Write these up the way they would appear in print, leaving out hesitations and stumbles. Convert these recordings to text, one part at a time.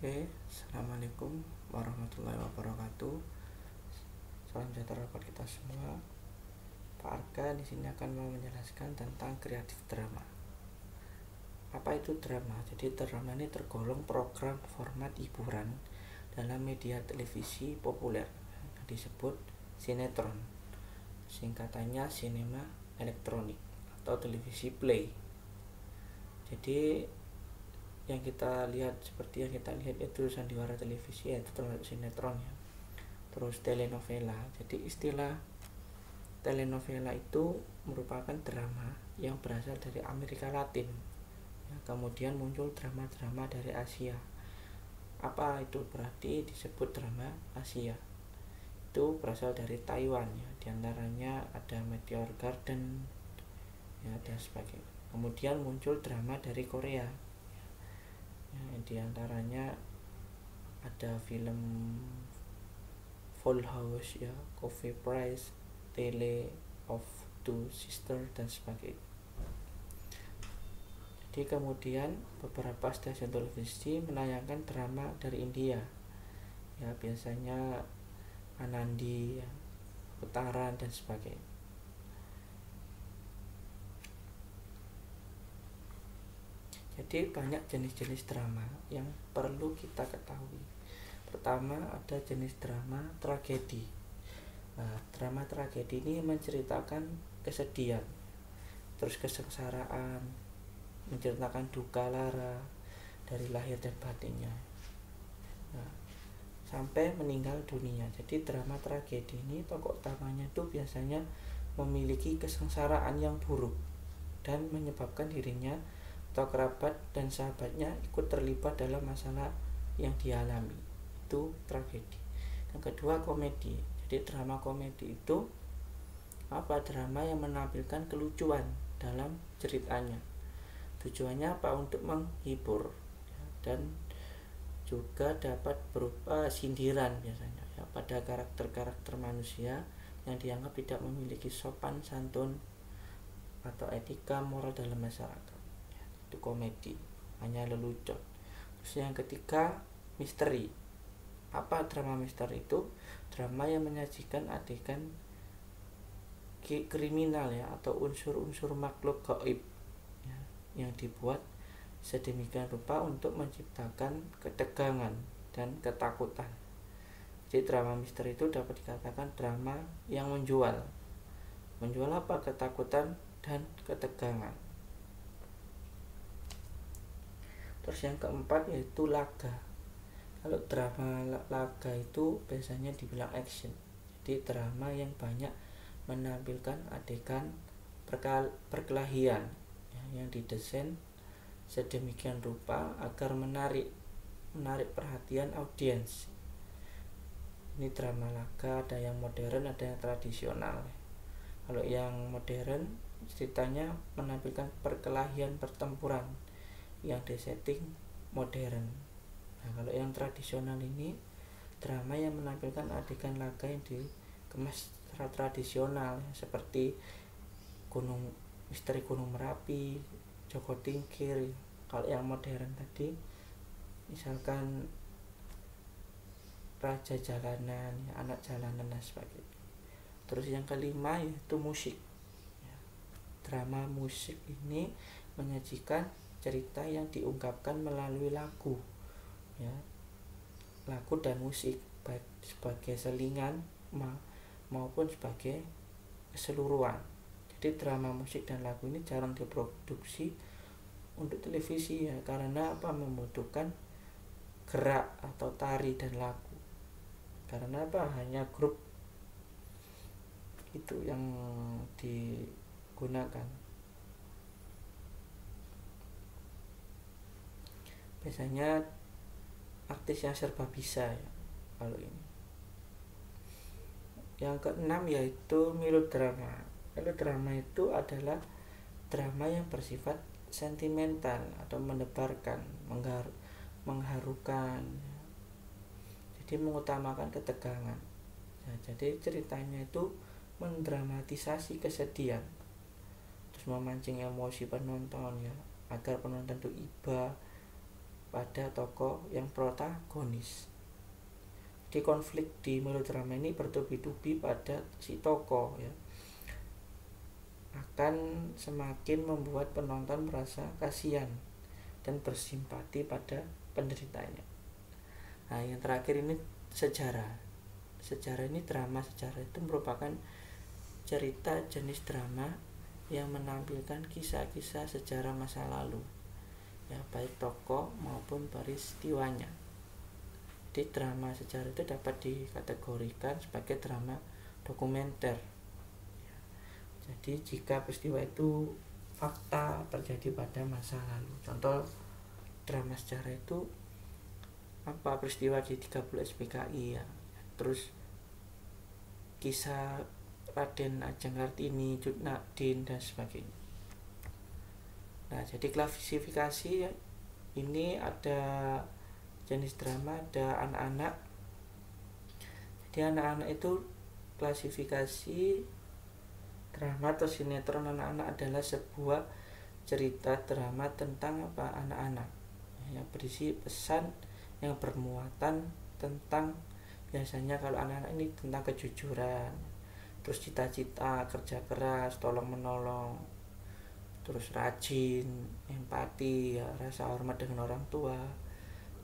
Oke, assalamualaikum warahmatullahi wabarakatuh. Salam sejahtera buat kita semua. Pak Arga di sini akan mau menjelaskan tentang kreatif drama. Apa itu drama? Jadi drama ini tergolong program format hiburan dalam media televisi populer yang disebut sinetron. Singkatannya sinema elektronik atau televisi play. Jadi yang kita lihat seperti yang kita lihat itu sandiwara televisi, yaitu termasuk sinetron ya. Terus telenovela. Jadi istilah telenovela itu merupakan drama yang berasal dari Amerika Latin ya, kemudian muncul drama-drama dari Asia. Apa itu berarti disebut drama Asia? Itu berasal dari Taiwan ya, diantaranya ada Meteor Garden ya, dan sebagainya. Kemudian muncul drama dari Korea ya, diantaranya ada film Full House ya, Coffee Price, Tale of Two Sisters dan sebagainya. Jadi kemudian beberapa stasiun televisi menayangkan drama dari India ya, biasanya Anandi ya, Putaran dan sebagainya. Jadi banyak jenis-jenis drama yang perlu kita ketahui. Pertama ada jenis drama tragedi. Nah, drama tragedi ini menceritakan kesedihan, terus kesengsaraan, menceritakan duka lara dari lahir dan batinnya. Nah, sampai meninggal dunia. Jadi drama tragedi ini tokoh utamanya itu biasanya memiliki kesengsaraan yang buruk dan menyebabkan dirinya atau kerabat dan sahabatnya ikut terlibat dalam masalah yang dialami. Itu tragedi. Yang kedua komedi. Jadi drama komedi itu apa? Drama yang menampilkan kelucuan dalam ceritanya. Tujuannya apa? Untuk menghibur ya, dan juga dapat berupa sindiran biasanya ya, pada karakter-karakter manusia yang dianggap tidak memiliki sopan santun atau etika moral dalam masyarakat. Itu komedi, hanya lelucon. Terus yang ketiga misteri. Apa drama misteri itu? Drama yang menyajikan adegan kriminal ya, atau unsur-unsur makhluk gaib ya, yang dibuat sedemikian rupa untuk menciptakan ketegangan dan ketakutan. Jadi drama misteri itu dapat dikatakan drama yang menjual. Menjual apa? Ketakutan dan ketegangan. Terus yang keempat yaitu laga. Kalau drama laga itu biasanya dibilang action. Jadi drama yang banyak menampilkan adegan perkelahian ya, yang didesain sedemikian rupa agar menarik perhatian audiens. Ini drama laga, ada yang modern, ada yang tradisional. Kalau yang modern ceritanya menampilkan perkelahian pertempuran yang disetting modern. Nah, kalau yang tradisional ini drama yang menampilkan adegan laga yang dikemas secara tradisional seperti misteri Gunung Merapi, Joko Tingkir. Kalau yang modern tadi misalkan Raja Jalanan, ya, Anak Jalanan dan sebagainya. Terus yang kelima yaitu musik. Drama musik ini menyajikan cerita yang diungkapkan melalui lagu ya, lagu dan musik, baik sebagai selingan maupun sebagai keseluruhan. Jadi drama musik dan lagu ini jarang diproduksi untuk televisi ya, karena apa? Membutuhkan gerak atau tari dan lagu. Karena apa? Hanya grup itu yang digunakan. Biasanya artis yang serba bisa ya kalau ini. Yang keenam yaitu melodrama. Melodrama itu adalah drama yang bersifat sentimental atau mendebarkan, mengharukan. Jadi mengutamakan ketegangan. Ya, jadi ceritanya itu mendramatisasi kesedihan, terus memancing emosi penonton ya, agar penonton itu iba pada tokoh yang protagonis. Di konflik di melodrama ini bertubi-tubi pada si tokoh ya, akan semakin membuat penonton merasa kasihan dan bersimpati pada penderitanya. Nah, yang terakhir ini sejarah. Sejarah ini drama sejarah itu merupakan cerita jenis drama yang menampilkan kisah-kisah sejarah masa lalu, ya baik tokoh maupun peristiwanya. Di drama sejarah itu dapat dikategorikan sebagai drama dokumenter. Jadi jika peristiwa itu fakta terjadi pada masa lalu. Contoh drama sejarah itu peristiwa di 30 SPKI ya. Terus kisah Raden Ajeng Kartini, Cut Nyak dan sebagainya. Nah, jadi klasifikasi ya, ini ada jenis drama, ada anak-anak. Jadi anak-anak itu klasifikasi drama atau sinetron anak-anak adalah sebuah cerita drama tentang anak-anak yang berisi pesan yang bermuatan tentang, biasanya kalau anak-anak ini tentang kejujuran, terus cita-cita, kerja keras, tolong menolong, terus rajin, empati ya, rasa hormat dengan orang tua,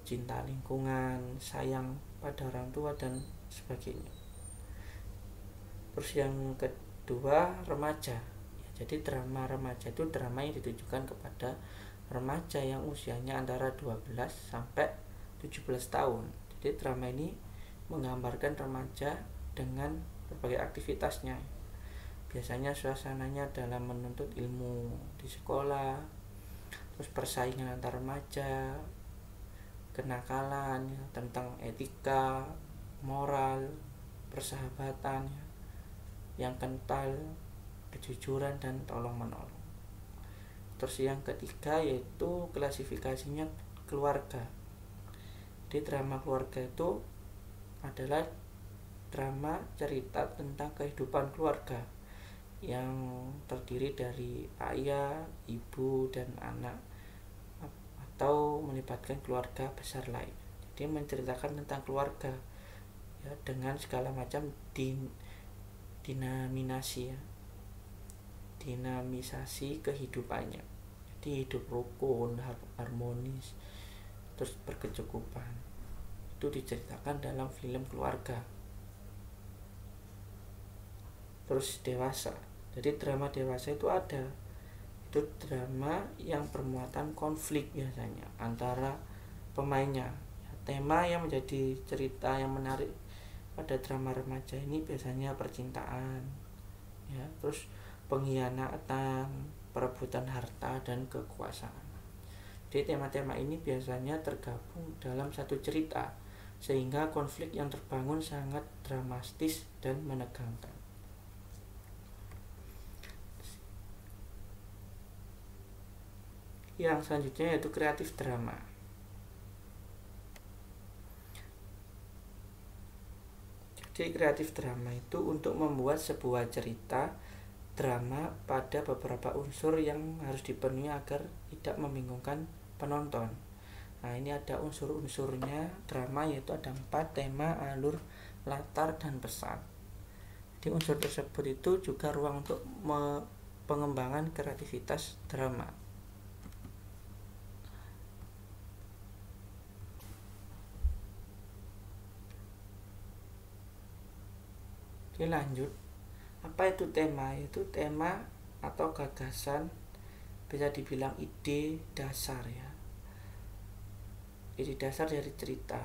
cinta lingkungan, sayang pada orang tua dan sebagainya. Terus yang kedua remaja ya, jadi drama remaja itu drama yang ditujukan kepada remaja yang usianya antara 12 sampai 17 tahun. Jadi drama ini menggambarkan remaja dengan berbagai aktivitasnya. Biasanya suasananya dalam menuntut ilmu di sekolah, terus persaingan antar remaja, kenakalan ya, tentang etika, moral, persahabatan ya, yang kental, kejujuran dan tolong menolong. Terus yang ketiga yaitu klasifikasinya keluarga. Di drama keluarga itu adalah drama cerita tentang kehidupan keluarga yang terdiri dari ayah, ibu dan anak, atau melibatkan keluarga besar lain. Jadi menceritakan tentang keluarga ya, dengan segala macam dinamisasi kehidupannya. Jadi hidup rukun, harmonis, terus berkecukupan. Itu diceritakan dalam film keluarga. Terus dewasa. Jadi drama dewasa itu ada. Itu drama yang bermuatan konflik biasanya antara pemainnya. Tema yang menjadi cerita yang menarik pada drama remaja ini biasanya percintaan ya, terus pengkhianatan, perebutan harta dan kekuasaan. Jadi tema-tema ini biasanya tergabung dalam satu cerita sehingga konflik yang terbangun sangat dramatis dan menegangkan. Yang selanjutnya yaitu kreatif drama. Jadi kreatif drama itu untuk membuat sebuah cerita drama pada beberapa unsur yang harus dipenuhi agar tidak membingungkan penonton. Nah, ini ada unsur-unsurnya drama, yaitu ada 4: tema, alur, latar, dan pesan. Di unsur tersebut itu juga ruang untuk pengembangan kreativitas drama. Oke, lanjut. Apa itu tema? Itu tema atau gagasan, bisa dibilang ide dasar ya. Ide dasar dari cerita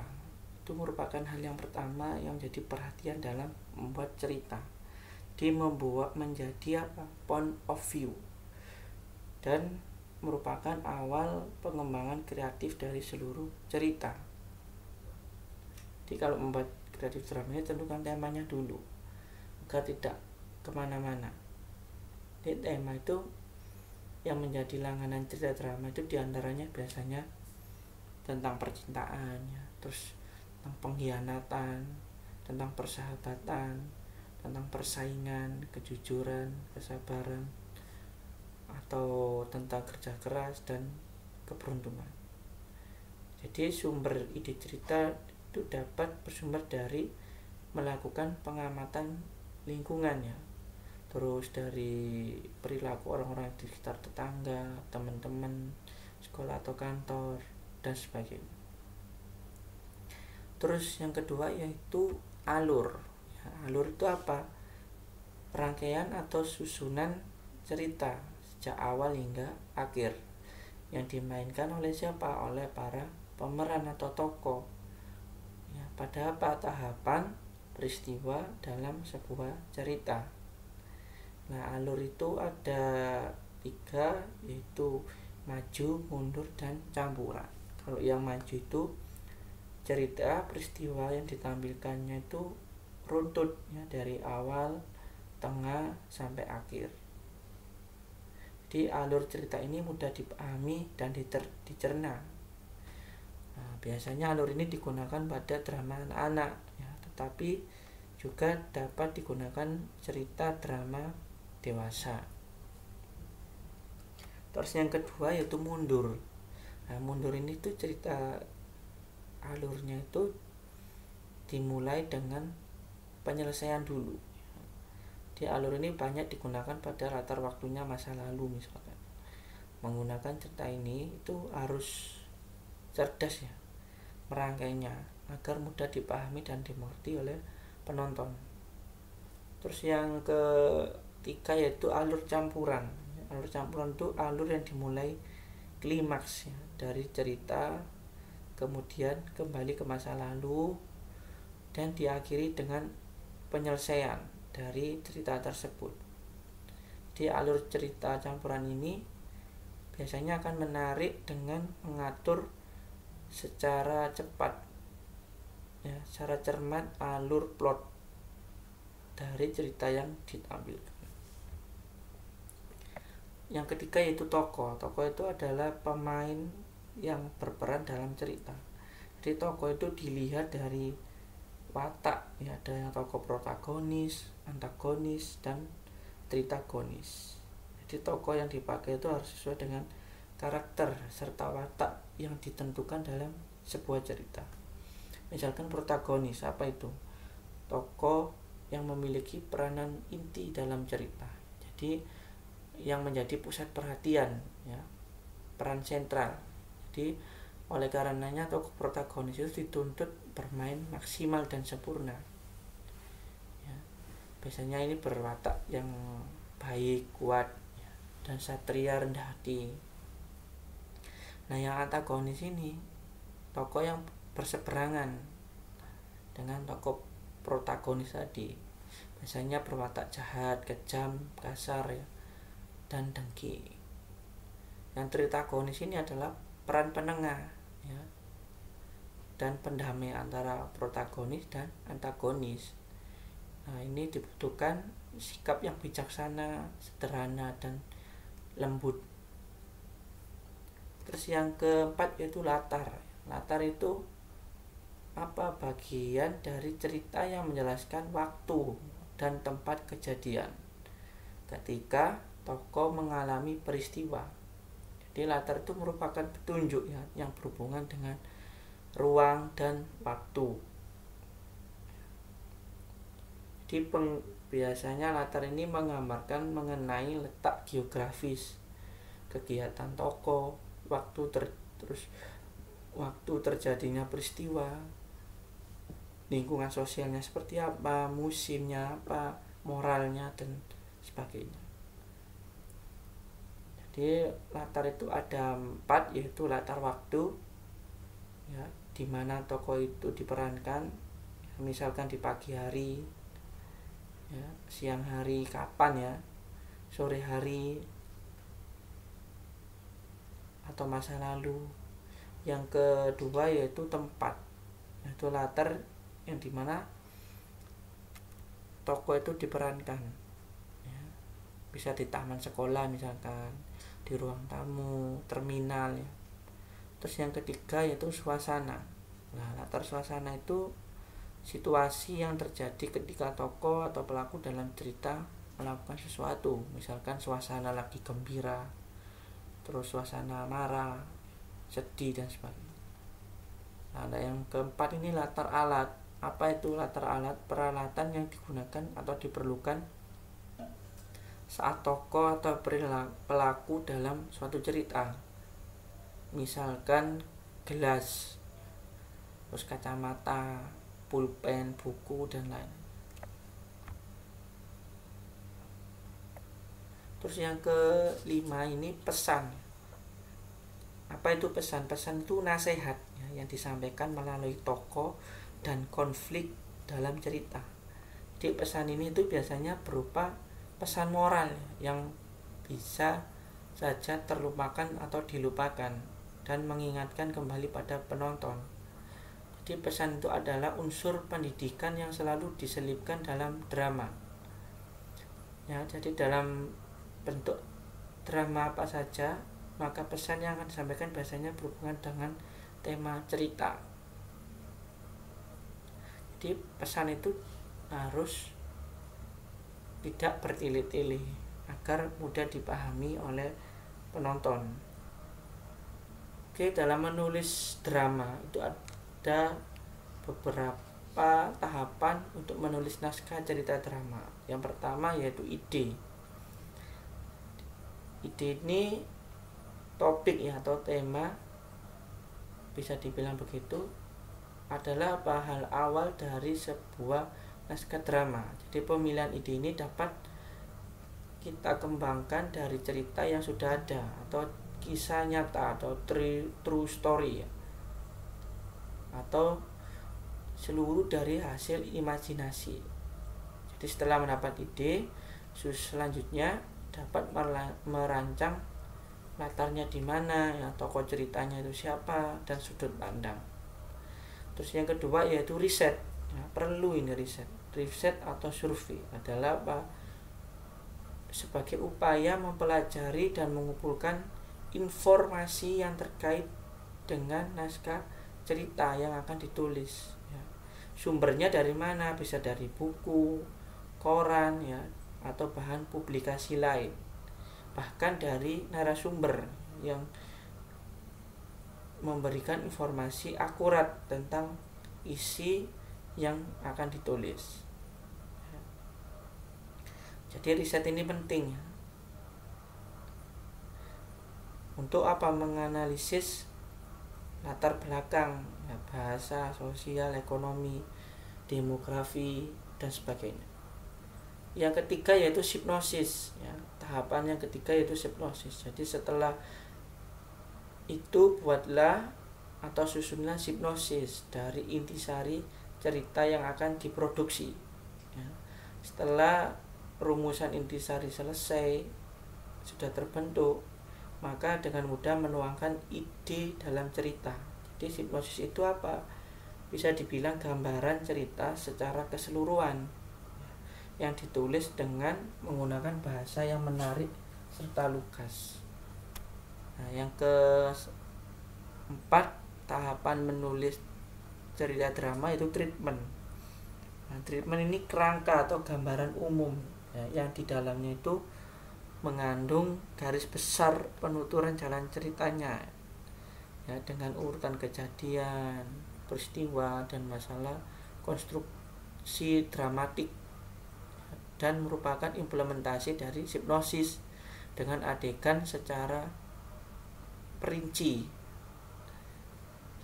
itu merupakan hal yang pertama yang jadi perhatian dalam membuat cerita. Dia membuat menjadi point of view dan merupakan awal pengembangan kreatif dari seluruh cerita. Jadi kalau membuat kreatif drama ini tentukan temanya dulu agar tidak kemana-mana. Jadi tema itu yang menjadi langganan cerita drama itu diantaranya biasanya tentang percintaan ya, terus tentang pengkhianatan, tentang persahabatan, tentang persaingan, kejujuran, kesabaran, atau tentang kerja keras dan keberuntungan. Jadi sumber ide cerita itu dapat bersumber dari melakukan pengamatan lingkungan ya, terus dari perilaku orang-orang di sekitar tetangga, teman-teman, sekolah atau kantor, dan sebagainya. Terus yang kedua yaitu alur. Ya, alur itu apa? Rangkaian atau susunan cerita sejak awal hingga akhir yang dimainkan oleh siapa? Oleh para pemeran atau tokoh. Ya, pada apa tahapan peristiwa dalam sebuah cerita. Nah, alur itu ada 3, yaitu maju, mundur, dan campuran. Kalau yang maju itu cerita peristiwa yang ditampilkannya itu runtut ya, dari awal, tengah, sampai akhir. Jadi alur cerita ini mudah dipahami dan dicerna. Nah, biasanya alur ini digunakan pada drama anak-anak ya, tetapi juga dapat digunakan cerita drama dewasa. Terus yang kedua yaitu mundur. Nah, mundur ini tuh cerita alurnya itu dimulai dengan penyelesaian dulu. Di alur ini banyak digunakan pada latar waktunya masa lalu misalkan. Menggunakan cerita ini itu harus cerdas ya merangkainya agar mudah dipahami dan dimengerti oleh penonton. Terus yang ketiga yaitu alur campuran. Alur campuran itu alur yang dimulai klimaks ya, dari cerita kemudian kembali ke masa lalu dan diakhiri dengan penyelesaian dari cerita tersebut. Di alur cerita campuran ini biasanya akan menarik dengan mengatur secara cepat ya, secara cermat alur plot dari cerita yang ditampilkan. Yang ketiga yaitu tokoh. Tokoh itu adalah pemain yang berperan dalam cerita. Jadi tokoh itu dilihat dari watak ya, ada yang tokoh protagonis, antagonis, dan tritagonis. Jadi tokoh yang dipakai itu harus sesuai dengan karakter serta watak yang ditentukan dalam sebuah cerita. Misalkan protagonis, apa itu? Tokoh yang memiliki peranan inti dalam cerita. Jadi yang menjadi pusat perhatian ya, peran sentral. Jadi oleh karenanya tokoh protagonis itu dituntut bermain maksimal dan sempurna ya. Biasanya ini berwatak yang baik, kuat ya, dan satria rendah hati. Nah, yang antagonis ini tokoh yang berseberangan dengan tokoh protagonis tadi. Biasanya berwatak jahat, kejam, kasar ya, dan dengki. Yang tritagonis ini adalah peran penengah ya, dan pendamai antara protagonis dan antagonis. Nah, ini dibutuhkan sikap yang bijaksana, sederhana, dan lembut. Terus yang keempat yaitu latar. Latar itu apa? Bagian dari cerita yang menjelaskan waktu dan tempat kejadian ketika tokoh mengalami peristiwa. Jadi latar itu merupakan petunjuk ya, yang berhubungan dengan ruang dan waktu. Jadi biasanya latar ini menggambarkan mengenai letak geografis kegiatan tokoh, terus waktu terjadinya peristiwa, lingkungan sosialnya seperti apa, musimnya apa, moralnya, dan sebagainya. Jadi latar itu ada 4, yaitu latar waktu ya, di mana tokoh itu diperankan ya, misalkan di pagi hari ya, siang hari kapan ya, sore hari, atau masa lalu. Yang kedua yaitu tempat, yaitu latar yang dimana tokoh itu diperankan ya, bisa di taman sekolah misalkan, di ruang tamu, terminal ya. Terus yang ketiga yaitu suasana. Nah, latar suasana itu situasi yang terjadi ketika tokoh atau pelaku dalam cerita melakukan sesuatu. Misalkan suasana lagi gembira, terus suasana marah, sedih, dan sebagainya. Nah, yang keempat ini latar alat. Apa itu latar alat? Peralatan yang digunakan atau diperlukan saat tokoh atau pelaku dalam suatu cerita. Misalkan gelas, terus kacamata, pulpen, buku, dan lain. Terus yang kelima ini pesan. Apa itu pesan? Pesan itu nasihat ya, yang disampaikan melalui tokoh dan konflik dalam cerita. Jadi pesan ini itu biasanya berupa pesan moral yang bisa saja terlupakan atau dilupakan dan mengingatkan kembali pada penonton. Jadi pesan itu adalah unsur pendidikan yang selalu diselipkan dalam drama. Ya, jadi dalam bentuk drama apa saja, maka pesan yang akan disampaikan biasanya berhubungan dengan tema cerita. Jadi pesan itu harus tidak bertele-tele agar mudah dipahami oleh penonton. Oke, dalam menulis drama itu ada beberapa tahapan untuk menulis naskah cerita drama. Yang pertama yaitu ide. Ide ini topik ya atau tema, bisa dibilang begitu, adalah hal awal dari sebuah naskah drama. Jadi pemilihan ide ini dapat kita kembangkan dari cerita yang sudah ada atau kisah nyata atau true story ya, atau seluruh dari hasil imajinasi. Jadi setelah mendapat ide, selanjutnya dapat merancang latarnya di mana, ya, tokoh ceritanya itu siapa, dan sudut pandang. Terus yang kedua yaitu riset. Ya, perlu ini riset. Riset atau survei adalah apa? Sebagai upaya mempelajari dan mengumpulkan informasi yang terkait dengan naskah cerita yang akan ditulis. Ya. Sumbernya dari mana? Bisa dari buku, koran, ya, atau bahan publikasi lain, bahkan dari narasumber yang memberikan informasi akurat tentang isi yang akan ditulis. Jadi riset ini penting untuk apa? Menganalisis latar belakang ya, bahasa, sosial, ekonomi, demografi, dan sebagainya. Yang ketiga yaitu hipnosis ya. Tahapan yang ketiga yaitu hipnosis. Jadi setelah itu buatlah atau susunlah hipnosis dari intisari cerita yang akan diproduksi ya. Setelah rumusan intisari selesai, sudah terbentuk, maka dengan mudah menuangkan ide dalam cerita. Jadi hipnosis itu apa? Bisa dibilang gambaran cerita secara keseluruhan yang ditulis dengan menggunakan bahasa yang menarik serta lugas. Nah, yang keempat tahapan menulis cerita drama itu treatment. Nah, treatment ini kerangka atau gambaran umum ya, yang di dalamnya itu mengandung garis besar penuturan jalan ceritanya ya, dengan urutan kejadian, peristiwa, dan masalah konstruksi dramatik, dan merupakan implementasi dari hipnosis dengan adegan secara perinci.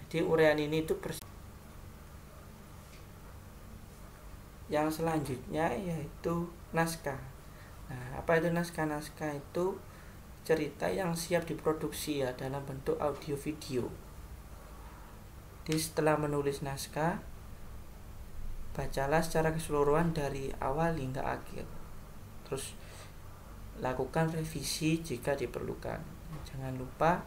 Jadi uraian ini itu yang selanjutnya yaitu naskah. Nah, apa itu naskah? Naskah itu cerita yang siap diproduksi ya dalam bentuk audio video. Jadi setelah menulis naskah, bacalah secara keseluruhan dari awal hingga akhir. Terus lakukan revisi jika diperlukan. Jangan lupa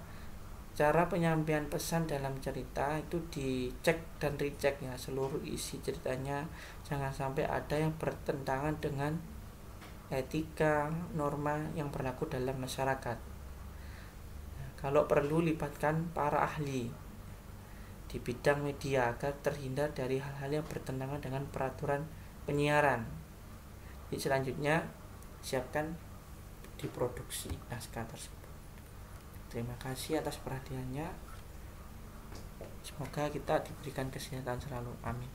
cara penyampaian pesan dalam cerita itu dicek dan recheck ya, seluruh isi ceritanya jangan sampai ada yang bertentangan dengan etika, norma yang berlaku dalam masyarakat. Nah, kalau perlu libatkan para ahli di bidang media agar terhindar dari hal-hal yang bertentangan dengan peraturan penyiaran. Jadi selanjutnya siapkan diproduksi naskah tersebut. Terima kasih atas perhatiannya. Semoga kita diberikan kesehatan selalu, amin.